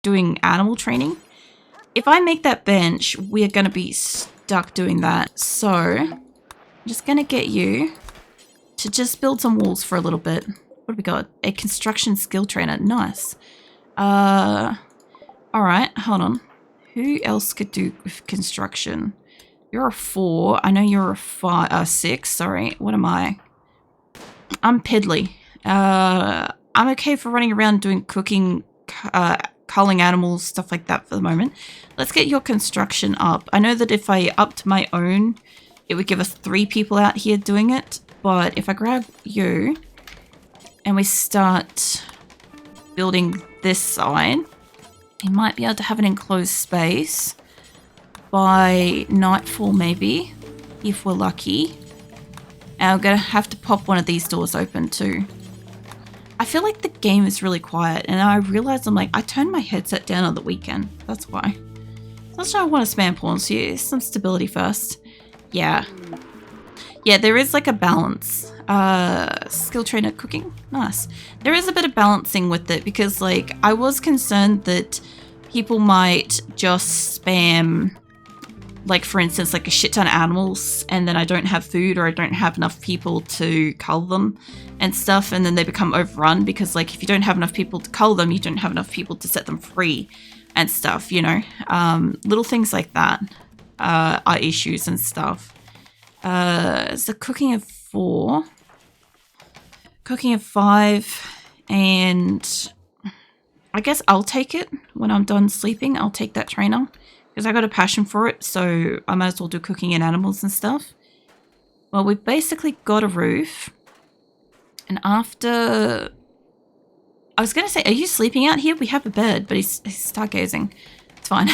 doing animal training. If I make that bench, we're going to be stuck doing that. So I'm just going to get you to just build some walls for a little bit. What have we got? A construction skill trainer. Nice. All right, hold on. Who else could do construction? You're a 4. I know you're a 6. Sorry. What am I? I'm piddly. I'm okay for running around doing cooking, culling animals, stuff like that for the moment. Let's get your construction up. I know that if I upped my own, it would give us 3 people out here doing it. But if I grab you and we start building this side, you might be able to have an enclosed space by nightfall maybe, if we're lucky. And I'm going to have to pop one of these doors open too. I feel like the game is really quiet, and I realized I turned my headset down on the weekend. That's why. That's why I want to spam porn, so some stability first. Yeah. Yeah, there is like a balance. Skill trainer cooking. Nice. There is a bit of balancing with it because like I was concerned that people might just spam, like for instance, like a shit ton of animals and then I don't have food or I don't have enough people to cull them and stuff, and then they become overrun because like if you don't have enough people to cull them, you don't have enough people to set them free and stuff, you know. Little things like that are issues and stuff. So cooking of 4, cooking of 5, and I guess I'll take it when I'm done sleeping. I'll take that trainer because I got a passion for it, so I might as well do cooking and animals and stuff. Well, we've basically got a roof, and after... I was going to say, are you sleeping out here? We have a bed, but he's stargazing. It's fine.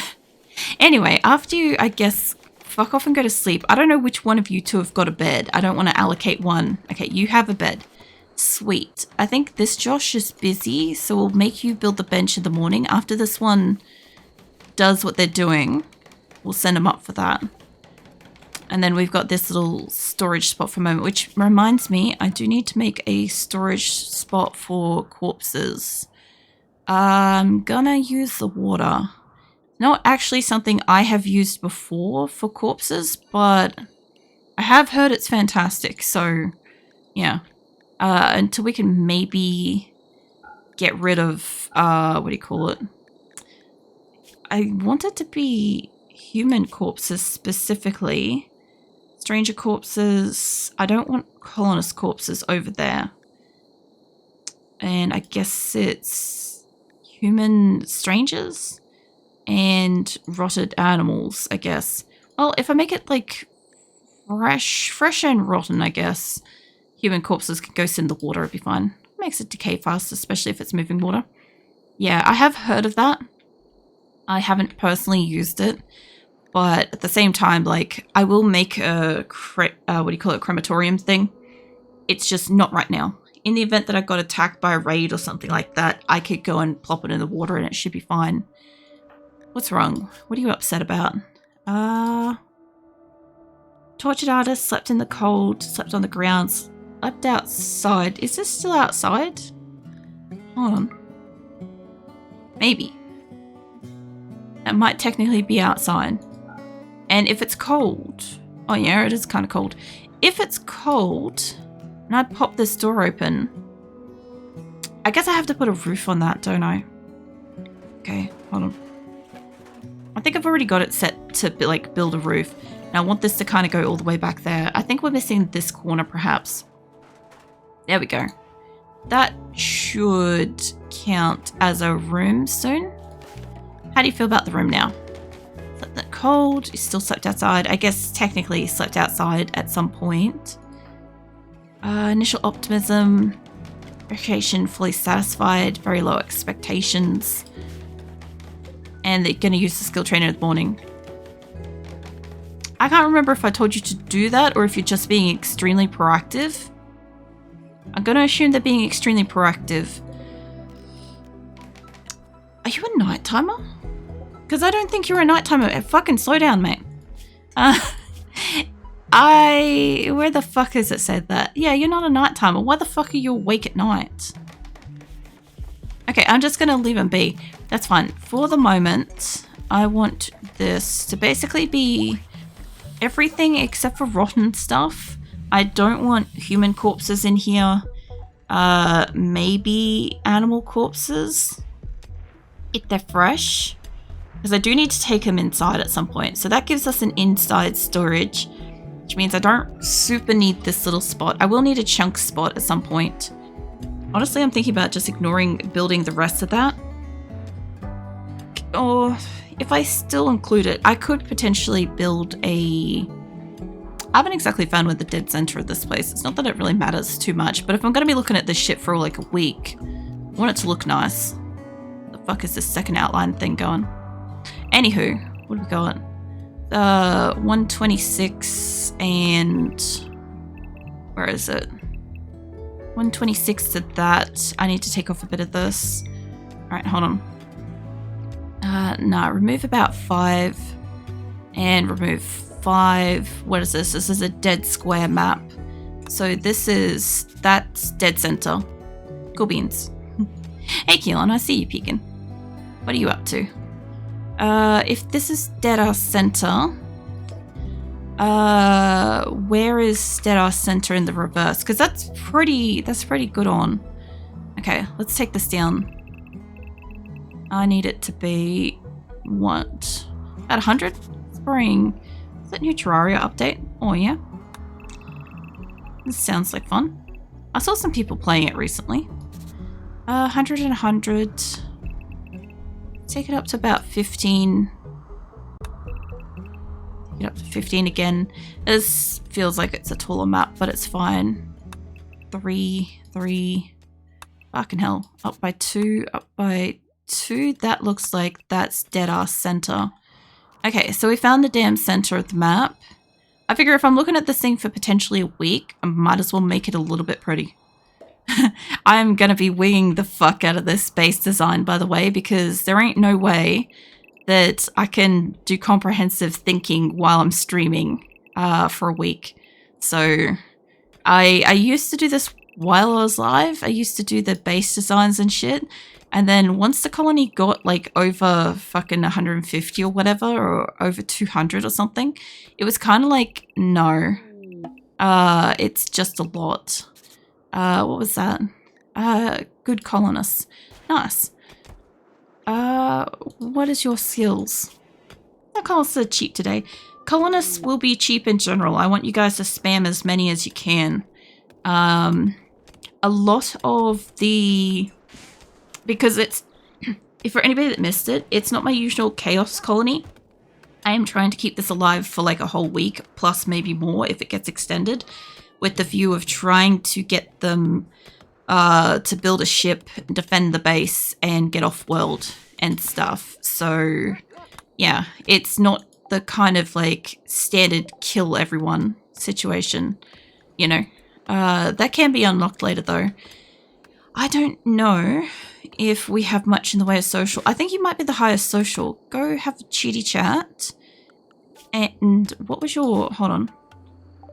Anyway, after you, I guess... fuck off and go to sleep. I don't know which one of you two have got a bed. I don't want to allocate one. Okay, you have a bed. Sweet. I think this Josh is busy, so we'll make you build the bench in the morning. After this one does what they're doing, we'll send them up for that. And then we've got this little storage spot for a moment, which reminds me, I do need to make a storage spot for corpses. I'm gonna use the water. Not actually something I have used before for corpses, but I have heard it's fantastic. So, yeah. Until we can maybe get rid of, what do you call it? I want it to be human corpses specifically. Stranger corpses. I don't want colonist corpses over there. And I guess it's human strangers? And rotted animals, I guess. Well, if I make it like fresh and rotten, I guess human corpses can go sit in the water, it'd be fine. Makes it decay fast, especially if it's moving water. Yeah, I have heard of that. I haven't personally used it, but at the same time, like I will make a crematorium thing. It's just not right now. In the event that I got attacked by a raid or something like that, I could go and plop it in the water and it should be fine. What's wrong? What are you upset about? Tortured artist, slept in the cold, slept on the ground, slept outside. Is this still outside? Hold on. Maybe. It might technically be outside. And if it's cold... oh yeah, it is kind of cold. If it's cold, and I pop this door open, I guess I have to put a roof on that, don't I? Okay, hold on. I think I've already got it set to like build a roof. And I want this to kind of go all the way back there. I think we're missing this corner perhaps. There we go. That should count as a room soon. How do you feel about the room now? Slept that cold. You still slept outside. I guess technically you slept outside at some point. Initial optimism. Recreation fully satisfied. Very low expectations. And they're going to use the skill trainer in the morning. I can't remember if I told you to do that or if you're just being extremely proactive. I'm going to assume they're being extremely proactive. Are you a night timer? Because I don't think you're a night timer. Fucking slow down, mate. Where the fuck is it said that? Yeah, you're not a night timer. Why the fuck are you awake at night? Okay, I'm just going to leave him be. That's fine. For the moment, I want this to basically be everything except for rotten stuff. I don't want human corpses in here. Maybe animal corpses if they're fresh, because I do need to take them inside at some point. So that gives us an inside storage, which means I don't super need this little spot. I will need a chunk spot at some point. Honestly, I'm thinking about just ignoring building the rest of that. Or if I still include it, I could potentially build a... I haven't exactly found where the dead center of this place. It's not that it really matters too much, but if I'm going to be looking at this shit for like a week, I want it to look nice. The fuck is this second outline thing going? Anywho, what do we got? 126 and... where is it? 126 to that. I need to take off a bit of this. Alright, hold on. Nah, remove about 5 and remove 5. What is this? This is a dead square map. So that's dead center. Cool beans. Hey Keelan, I see you peeking. What are you up to? If this is dead ass center, where is dead ass center in the reverse? Because that's pretty good on. Okay, let's take this down. I need it to be what? At 100? Spring. Is that new Terraria update? Oh yeah. This sounds like fun. I saw some people playing it recently. 100 and 100. Take it up to about 15. Take it up to 15 again. This feels like it's a taller map, but it's fine. 3. Fucking hell. Up by 2. Up by 2. That looks like that's dead ass center. Okay, so we found the damn center of the map. I figure if I'm looking at this thing for potentially a week, I might as well make it a little bit pretty. I'm going to be winging the fuck out of this base design, by the way, because there ain't no way that I can do comprehensive thinking while I'm streaming for a week. So I used to do this while I was live. I used to do the base designs and shit. And then once the colony got like over fucking 150 or whatever, or over 200 or something, it was kind of like, no, it's just a lot. What was that? Good colonists. Nice. What is your skills? The colonists are cheap today. Colonists will be cheap in general. I want you guys to spam as many as you can. A lot of the... Because it's... If for anybody that missed it, it's not my usual chaos colony. I am trying to keep this alive for like a whole week, plus maybe more if it gets extended, with the view of trying to get them to build a ship, defend the base, and get off-world and stuff. So, yeah, it's not the kind of, like, standard kill everyone situation, you know. That can be unlocked later, though. I don't know if we have much in the way of social. I think you might be the highest social. Go have a cheaty chat. And what was your... Hold on.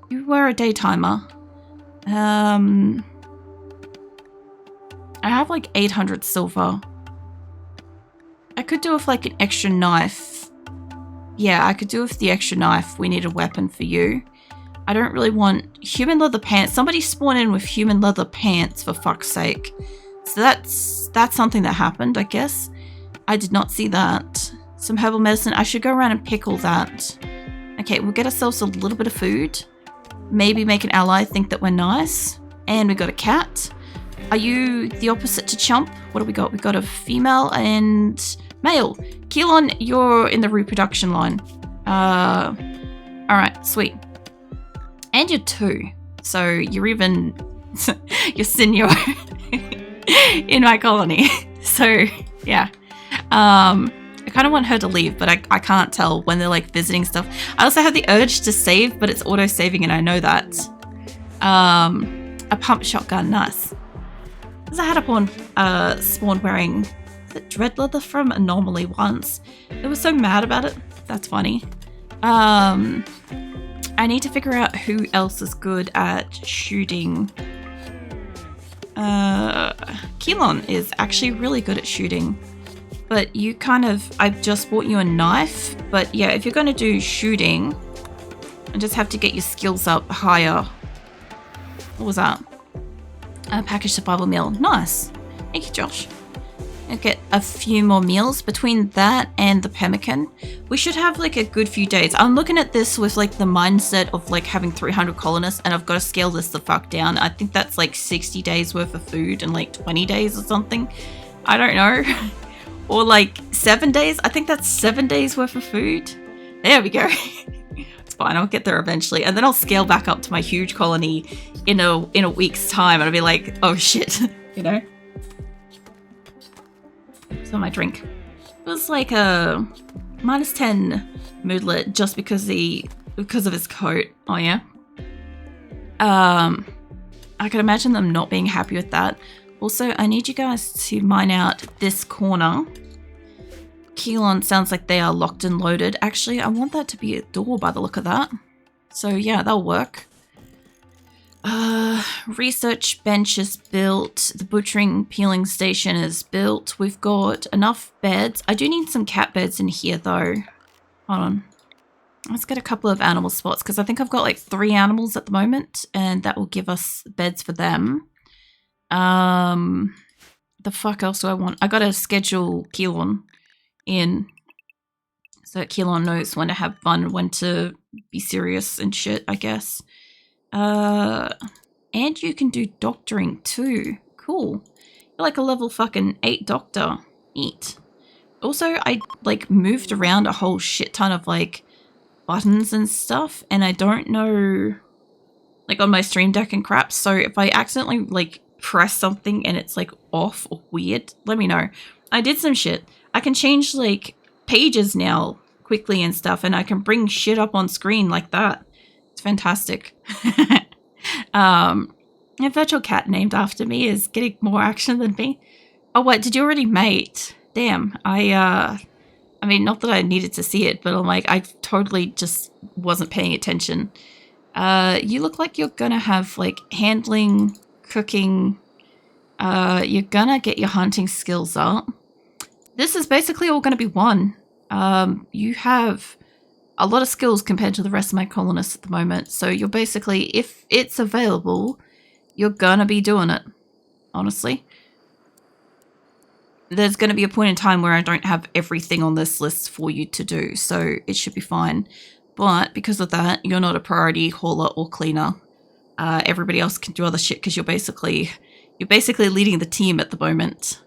You were a daytimer. I have like 800 silver. I could do with like an extra knife. Yeah, I could do with the extra knife. We need a weapon for you. I don't really want human leather pants. Somebody spawned in with human leather pants, for fuck's sake. So that's something that happened, I guess. I did not see that. Some herbal medicine. I should go around and pick all that. Okay, we'll get ourselves a little bit of food. Maybe make an ally think that we're nice. And we got a cat. Are you the opposite to Chump? What do we got? We got a female and male. Keelan, you're in the reproduction line. Alright, sweet. And you're 2. So you're even... you're senior in my colony. So, yeah. I kind of want her to leave, but I can't tell when they're like visiting stuff. I also have the urge to save, but it's auto-saving and I know that. A pump shotgun, nice. Because I had a spawn wearing the dread leather from Anomaly once. They were so mad about it. That's funny. I need to figure out who else is good at shooting. Keelan is actually really good at shooting. But you kind of, I've just bought you a knife. But yeah, if you're going to do shooting, I just have to get your skills up higher. What was that? A package survival meal. Nice. Thank you, Josh. I'll get a few more meals between that and the pemmican. We should have like a good few days. I'm looking at this with like the mindset of like having 300 colonists, and I've got to scale this the fuck down. I think that's like 60 days worth of food and like 20 days or something. I don't know. Or like 7 days. I think that's 7 days worth of food. There we go. It's fine. I'll get there eventually. And then I'll scale back up to my huge colony in a week's time. And I'll be like, oh shit, you know? So my drink. It was like a -10 moodlet just because of his coat. Oh yeah. I can imagine them not being happy with that. Also, I need you guys to mine out this corner. Keelan sounds like they are locked and loaded. Actually, I want that to be a door by the look of that. So yeah, that'll work. Research bench is built. The butchering peeling station is built. We've got enough beds. I do need some cat beds in here though. Hold on. Let's get a couple of animal spots because I think I've got like 3 animals at the moment, and that will give us beds for them. The fuck else do I want? I gotta schedule Keelan in so that Keelan knows when to have fun, when to be serious and shit, I guess. And you can do doctoring too. Cool. You're like a level fucking 8 doctor. Neat. Also, I like moved around a whole shit ton of like buttons and stuff, and I don't know, like on my stream deck and crap. So if I accidentally like press something and it's like off or weird, let me know. I did some shit. I can change like pages now quickly and stuff, and I can bring shit up on screen like that. It's fantastic. A virtual cat named after me is getting more action than me. Oh wait, did you already mate? Damn, I mean, not that I needed to see it, but I'm like, I totally just wasn't paying attention. You look like you're gonna have like handling, cooking, you're gonna get your hunting skills up. This is basically all gonna be one. You have a lot of skills compared to the rest of my colonists at the moment, so you're basically, if it's available, you're gonna be doing it, honestly. There's going to be a point in time where I don't have everything on this list for you to do, so it should be fine. But because of that, you're not a priority hauler or cleaner. Everybody else can do other shit because you're basically leading the team at the moment.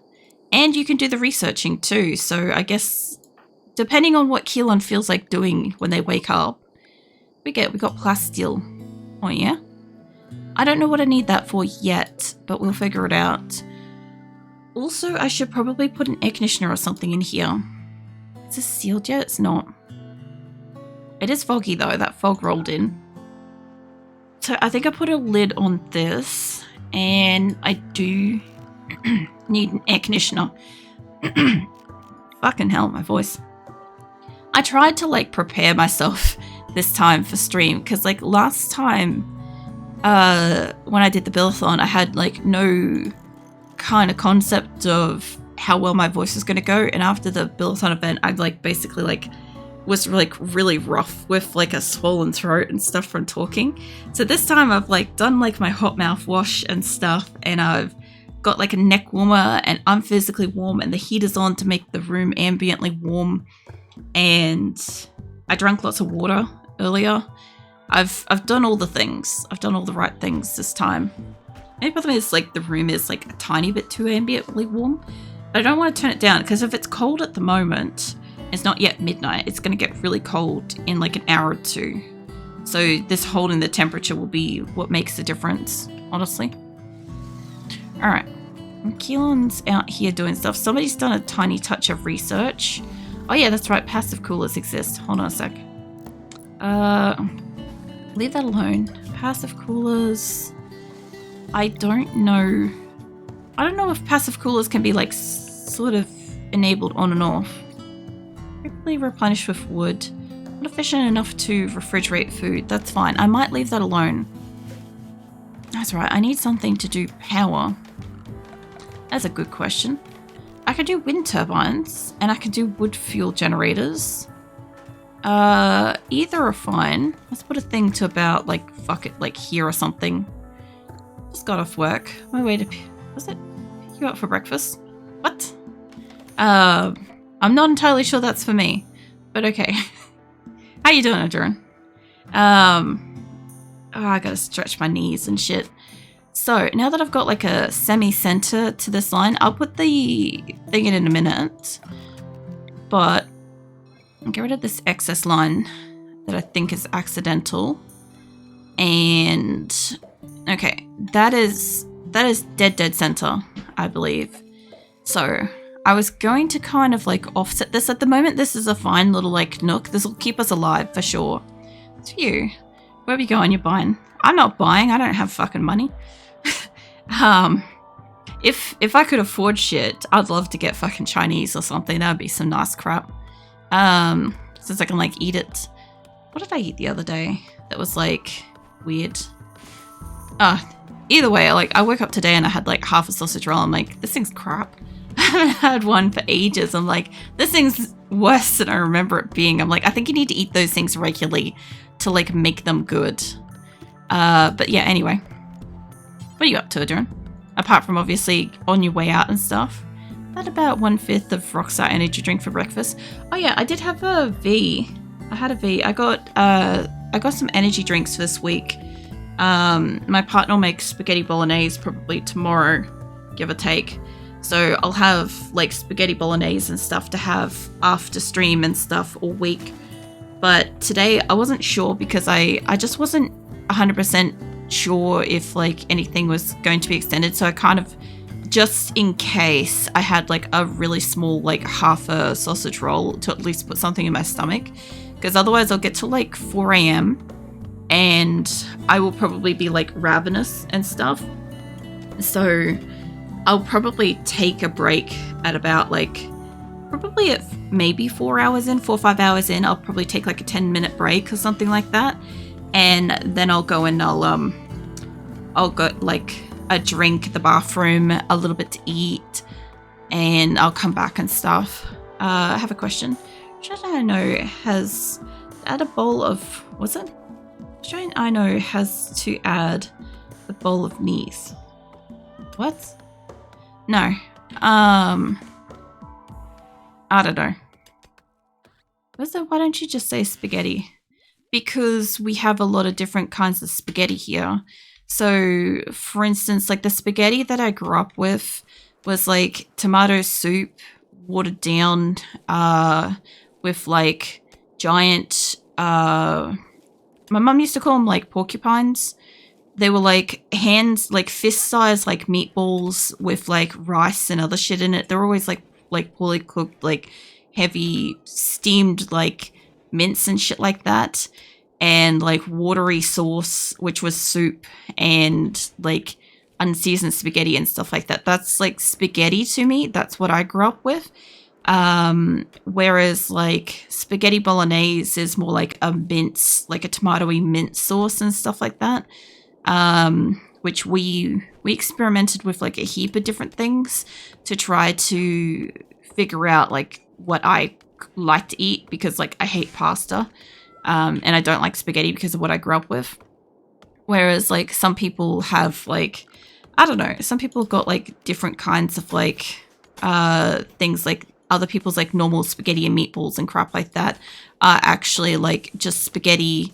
And you can do the researching too, so I guess depending on what Keelan feels like doing when they wake up, we got plasteel. Oh yeah? I don't know what I need that for yet, but we'll figure it out. Also, I should probably put an air conditioner or something in here. Is this sealed yet? It's not. It is foggy though, that fog rolled in. So I think I put a lid on this, and I do need an air conditioner. Fucking hell, my voice. I tried to like prepare myself this time for stream, because like last time when I did the build-a-thon, I had like no kind of concept of how well my voice was going to go, and after the build-a-thon event, I like basically like was like really rough with like a swollen throat and stuff from talking. So this time I've like done like my hot mouth wash and stuff, and I've got like a neck warmer, and I'm physically warm, and the heater's on to make the room ambiently warm, and I drank lots of water earlier. I've done all the things. I've done all the right things this time. The problem is like the room is like a tiny bit too ambiently warm. But I don't want to turn it down, because if it's cold at the moment, it's not yet midnight, it's going to get really cold in like an hour or two. So this holding the temperature will be what makes the difference, honestly. Alright. Keelan's out here doing stuff. Somebody's done a tiny touch of research. Oh yeah, that's right, passive coolers exist. Hold on a sec. Leave that alone. Passive coolers. I don't know if passive coolers can be like sort of enabled on and off. Quickly replenish with wood. Not efficient enough to refrigerate food. That's fine. I might leave that alone. That's right. I need something to do power. That's a good question. I could do wind turbines, and I could do wood fuel generators. Either are fine. Let's put a thing to about, like, fuck it, like here or something. Just got off work. My way to... Was it? Pick you up for breakfast? What? I'm not entirely sure that's for me, but okay. How you doing, Adrian? Oh, I gotta stretch my knees and shit. So, now that I've got like a semi-center to this line, I'll put the thing in a minute. But, I'll get rid of this excess line that I think is accidental. And, okay, that is dead center, I believe. So, I was going to kind of like offset this. At the moment, this is a fine little like nook. This will keep us alive for sure. It's you. Where are you going? You're buying. I'm not buying. I don't have fucking money. If I could afford shit, I'd love to get fucking Chinese or something. That would be some nice crap. Since I can like eat it. What did I eat the other day? That was like weird. Either way, I woke up today and I had like half a sausage roll. I'm like, this thing's crap. I haven't had one for ages. I'm like, this thing's worse than I remember it being. I'm like, I think you need to eat those things regularly to like make them good. But yeah, anyway. What are you up to, Adrian? Apart from obviously on your way out and stuff. That about 1/5 of Rockstar energy drink for breakfast. Oh yeah, I did have a V. I had a V. I got some energy drinks for this week. My partner will make spaghetti bolognese probably tomorrow, give or take. So I'll have like spaghetti bolognese and stuff to have after stream and stuff all week. But today I wasn't sure because I just wasn't 100% sure if like anything was going to be extended. So I kind of, just in case, I had like a really small like half a sausage roll to at least put something in my stomach. Because otherwise I'll get to like 4 a.m. and I will probably be like ravenous and stuff. So I'll probably take a break at about like, probably at maybe 4 hours in, 4 or 5 hours in, I'll probably take like a 10-minute break or something like that. And then I'll go and I'll go like a drink, the bathroom, a little bit to eat, and I'll come back and stuff. I have a question. Should I know has to add a bowl of, was it? Should I know has to add the bowl of knees. What? No. I don't know. Why don't you just say spaghetti? Because we have a lot of different kinds of spaghetti here. So, for instance, like the spaghetti that I grew up with was like tomato soup, watered down, with like giant, my mum used to call them like porcupines. They were like hands, like fist size, like meatballs with like rice and other shit in it. They're always like poorly cooked, like heavy steamed like mince and shit like that. And like watery sauce, which was soup, and like unseasoned spaghetti and stuff like that. That's like spaghetti to me. That's what I grew up with. Whereas like spaghetti bolognese is more like a mince, like a tomatoey mince sauce and stuff like that. Which we experimented with like a heap of different things to try to figure out like what I like to eat, because like I hate pasta. And I don't like spaghetti because of what I grew up with. Whereas like some people have like, I don't know, some people have got like different kinds of like things, like other people's like normal spaghetti and meatballs and crap like that are actually like just spaghetti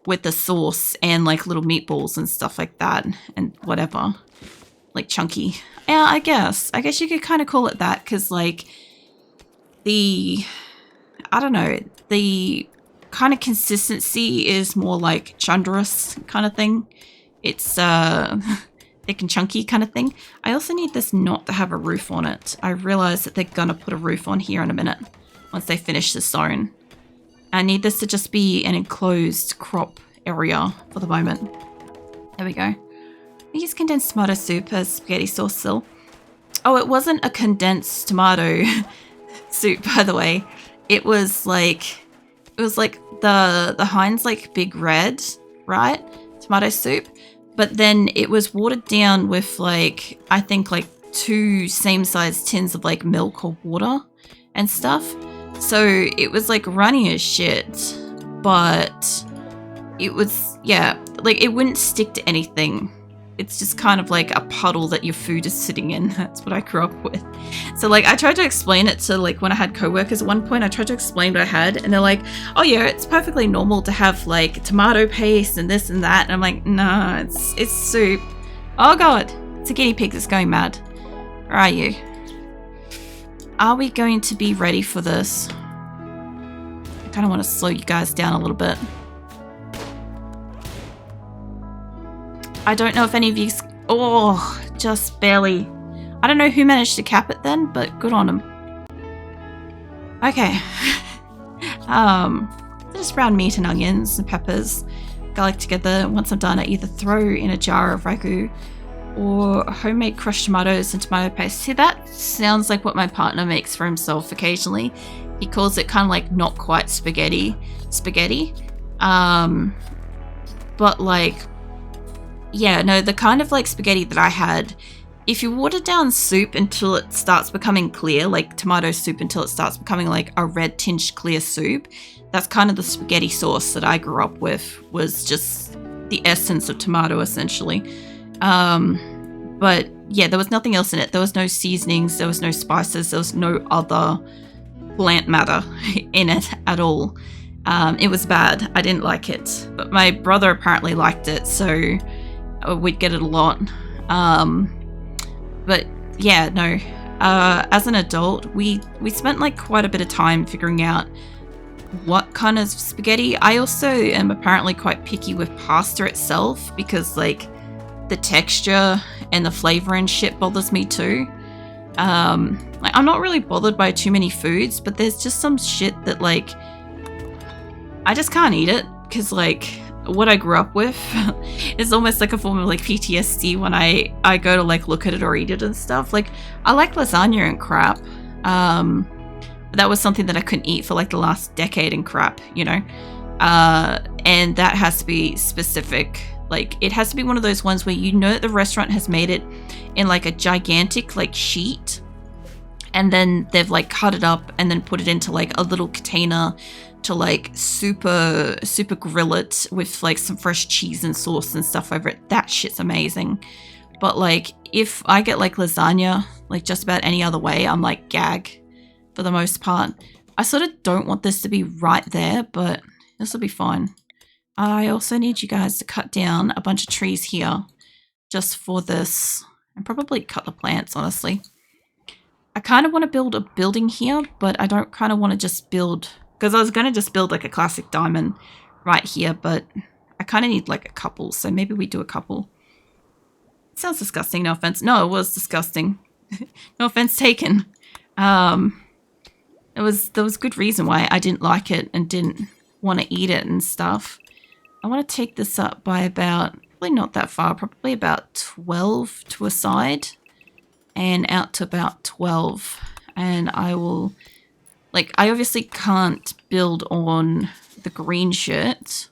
with the sauce and like little meatballs and stuff like that and whatever, like chunky. Yeah, I guess you could kind of call it that, because like the kind of consistency is more like chundrous kind of thing. It's thick and chunky kind of thing. I also need this not to have a roof on it. I realize that they're gonna put a roof on here in a minute once they finish the zone. I need this to just be an enclosed crop area for the moment. There we go. I use condensed tomato soup as spaghetti sauce still. Oh, it wasn't a condensed tomato soup, by the way. It was like the Heinz like Big Red, right? Tomato soup. But then it was watered down with like, I think like 2 same size tins of like milk or water and stuff. So it was like runny as shit, but it was, yeah, like it wouldn't stick to anything. It's just kind of like a puddle that your food is sitting in. That's what I grew up with. So like I tried to explain it to like when I had coworkers at one point, I tried to explain what I had and they're like, oh yeah, it's perfectly normal to have like tomato paste and this and that. And I'm like, no, it's soup. Oh God, it's a guinea pig that's going mad. Where are you? Are we going to be ready for this? I kind of want to slow you guys down a little bit. I don't know if any of you... Oh, just barely. I don't know who managed to cap it then, but good on them. Okay. Just brown meat and onions and peppers, garlic together. Once I'm done, I either throw in a jar of ragu or homemade crushed tomatoes and tomato paste. See, that sounds like what my partner makes for himself occasionally. He calls it kind of like not quite spaghetti. But like... Yeah, no, the kind of like spaghetti that I had, if you water down soup until it starts becoming clear, like tomato soup until it starts becoming like a red tinged clear soup, that's kind of the spaghetti sauce that I grew up with, was just the essence of tomato essentially. But yeah, there was nothing else in it. There was no seasonings, there was no spices, there was no other plant matter in it at all. It was bad. I didn't like it, but my brother apparently liked it, so we'd get it a lot. But yeah, no, as an adult, we spent like quite a bit of time figuring out what kind of spaghetti. I also am apparently quite picky with pasta itself because like the texture and the flavor and shit bothers me too. Like I'm not really bothered by too many foods, but there's just some shit that like I just can't eat it because like what I grew up with is almost like a form of like PTSD when I go to like look at it or eat it and stuff. Like I like lasagna and crap. But that was something that I couldn't eat for like the last decade and crap, you know? And that has to be specific. Like it has to be one of those ones where you know that the restaurant has made it in like a gigantic like sheet and then they've like cut it up and then put it into like a little container to like super grill it with like some fresh cheese and sauce and stuff over it. That shit's amazing. But like if I get like lasagna like just about any other way, I'm like gag for the most part. I sort of don't want this to be right there, but this will be fine. I also need you guys to cut down a bunch of trees here just for this and probably cut the plants, honestly. I kind of want to build a building here, but I don't kind of want to just build, because I was going to just build like a classic diamond right here, but I kind of need like a couple, so maybe we do a couple. It sounds disgusting, no offense. No, it was disgusting. No offense taken. There was good reason why I didn't like it and didn't want to eat it and stuff. I want to take this up by about, probably not that far, probably about 12 to a side and out to about 12. And I will, like, I obviously can't build on the green shirt.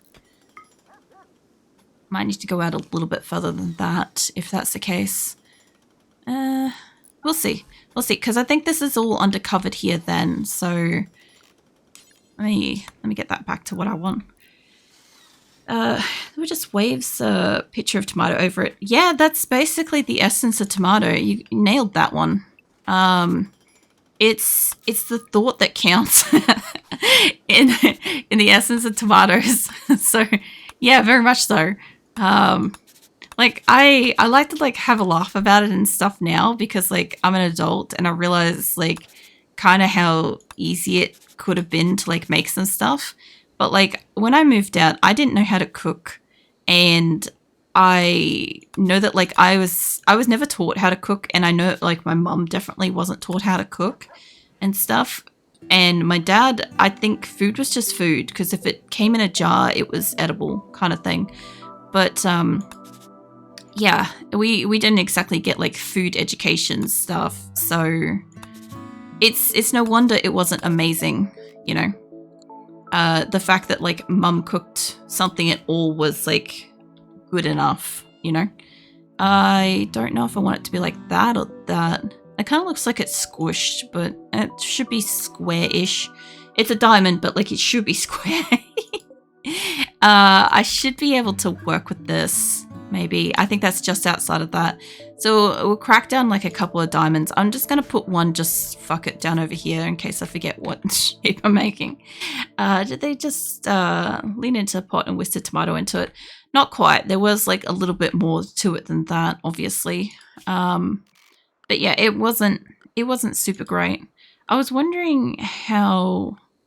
Might need to go out a little bit further than that, if that's the case. We'll see. We'll see, because I think this is all undercovered here then, so let me get that back to what I want. We just waves a picture of tomato over it. Yeah, that's basically the essence of tomato. You nailed that one. It's the thought that counts in the essence of tomatoes. So yeah, very much so. Like I like to like have a laugh about it and stuff now because like I'm an adult and I realize like kind of how easy it could have been to like make some stuff. But like when I moved out, I didn't know how to cook, and I know that like I was never taught how to cook, and I know like my mum definitely wasn't taught how to cook and stuff. And my dad, I think food was just food because if it came in a jar, it was edible kind of thing. But yeah, we didn't exactly get like food education stuff, so it's no wonder it wasn't amazing, you know. The fact that like mum cooked something at all was like good enough, you know. I don't know if I want it to be like that or that. It kind of looks like it's squished, but it should be square-ish. It's a diamond, but like it should be square. I should be able to work with this, maybe. I think that's just outside of that. So we'll crack down like a couple of diamonds. I'm just going to put one, just fuck it, down over here in case I forget what shape I'm making. Did they just lean into a pot and whisk a tomato into it? Not quite. There was like a little bit more to it than that, obviously. But yeah, it wasn't super great. I was wondering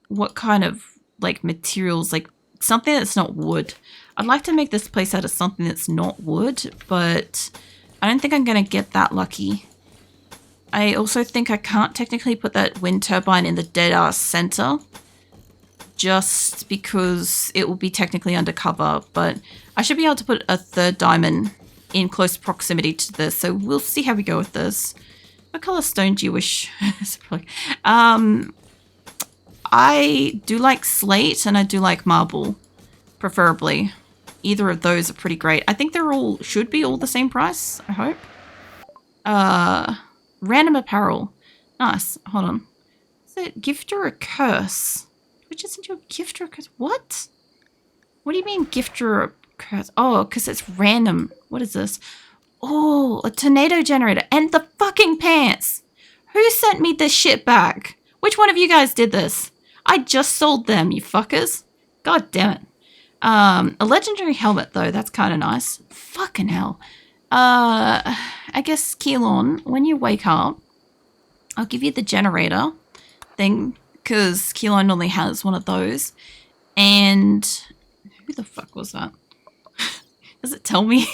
what kind of like materials, like something that's not wood. I'd like to make this place out of something that's not wood, but I don't think I'm going to get that lucky. I also think I can't technically put that wind turbine in the dead ass center just because it will be technically undercover, but I should be able to put a third diamond in close proximity to this, so we'll see how we go with this. What color stone do you wish? I do like slate and I do like marble, preferably. Either of those are pretty great. I think should be all the same price, I hope. Random apparel. Nice. Hold on. Is it gift or a curse? Which isn't your gift or a curse? What? What do you mean gift or a curse? Oh, because it's random. What is this? Oh, a tornado generator and the fucking pants. Who sent me this shit back? Which one of you guys did this? I just sold them, you fuckers. God damn it. A legendary helmet though, that's kind of nice. Fucking hell. I guess Keelon, when you wake up, I'll give you the generator thing because Keelon only has one of those. And who the fuck was that? Does it tell me?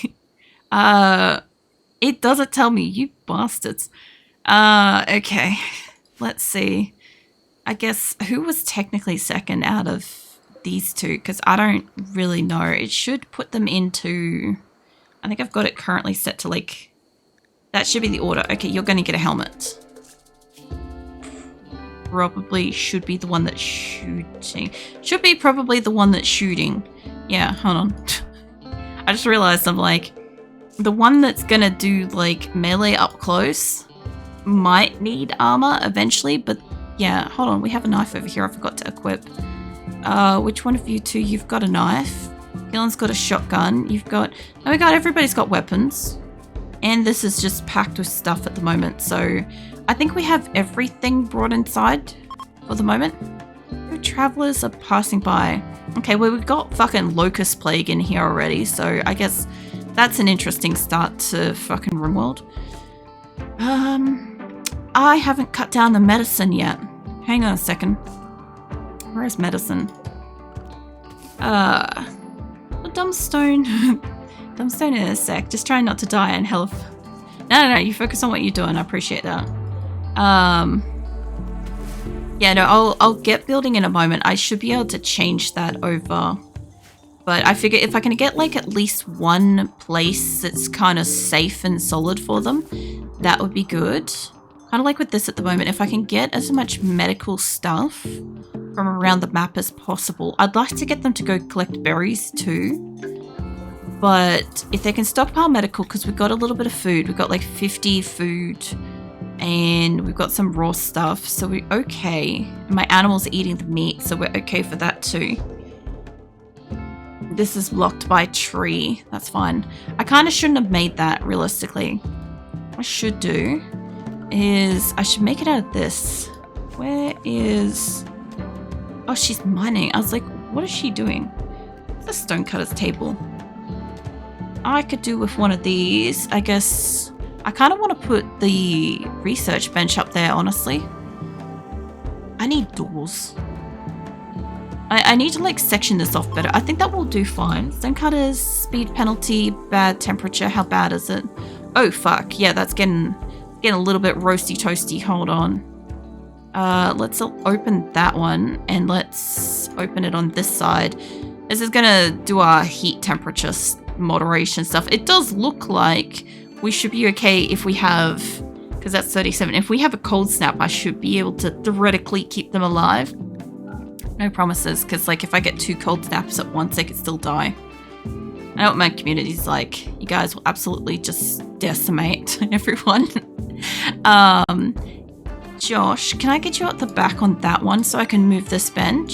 It doesn't tell me, you bastards. Okay. Let's see. I guess who was technically second out of these two? Because I don't really know. It should put them into... I think I've got it currently set to like... That should be the order. Okay, you're going to get a helmet. Probably should be the one that's shooting. Should be probably the one that's shooting. Yeah, hold on. I just realized I'm like... The one that's going to do like melee up close might need armor eventually, but yeah, hold on. We have a knife over here I forgot to equip. Which one of you two? You've got a knife. Dylan's got a shotgun. You've got... Oh my god, everybody's got weapons. And this is just packed with stuff at the moment. So I think we have everything brought inside for the moment. No travelers are passing by. Okay, well we've got fucking locust plague in here already. So I guess that's an interesting start to fucking RimWorld. I haven't cut down the medicine yet. Hang on a second. Where is medicine? Dumbstone. Dumbstone in a sec. Just trying not to die in health. No, you focus on what you're doing. I appreciate that. Yeah, no, I'll get building in a moment. I should be able to change that over. But I figure if I can get like at least one place that's kind of safe and solid for them, that would be good. Kind of like with this at the moment, if I can get as much medical stuff from around the map as possible. I'd like to get them to go collect berries too. But if they can stockpile medical, because we've got a little bit of food. We've got like 50 food and we've got some raw stuff. So we're okay. And my animals are eating the meat, so we're okay for that too. This is blocked by a tree. That's fine. I kind of shouldn't have made that realistically. What I should do is I should make it out of this. Where is... Oh, she's mining. I was like, what is she doing? It's a stonecutter's table. I could do with one of these. I guess I kind of want to put the research bench up there, honestly. I need doors. I need to like section this off better. I think that will do fine. Stonecutters, speed penalty, bad temperature. How bad is it? Oh, fuck. Yeah, that's getting a little bit roasty toasty. Hold on. Let's open that one and let's open it on this side. This is gonna do our heat temperature moderation stuff. It does look like we should be okay if we have, because that's 37. If we have a cold snap, I should be able to theoretically keep them alive. No promises, because like if I get 2 cold snaps at once, they could still die. I know what my community's like. You guys will absolutely just decimate everyone. Josh, can I get you at the back on that one so I can move this bench?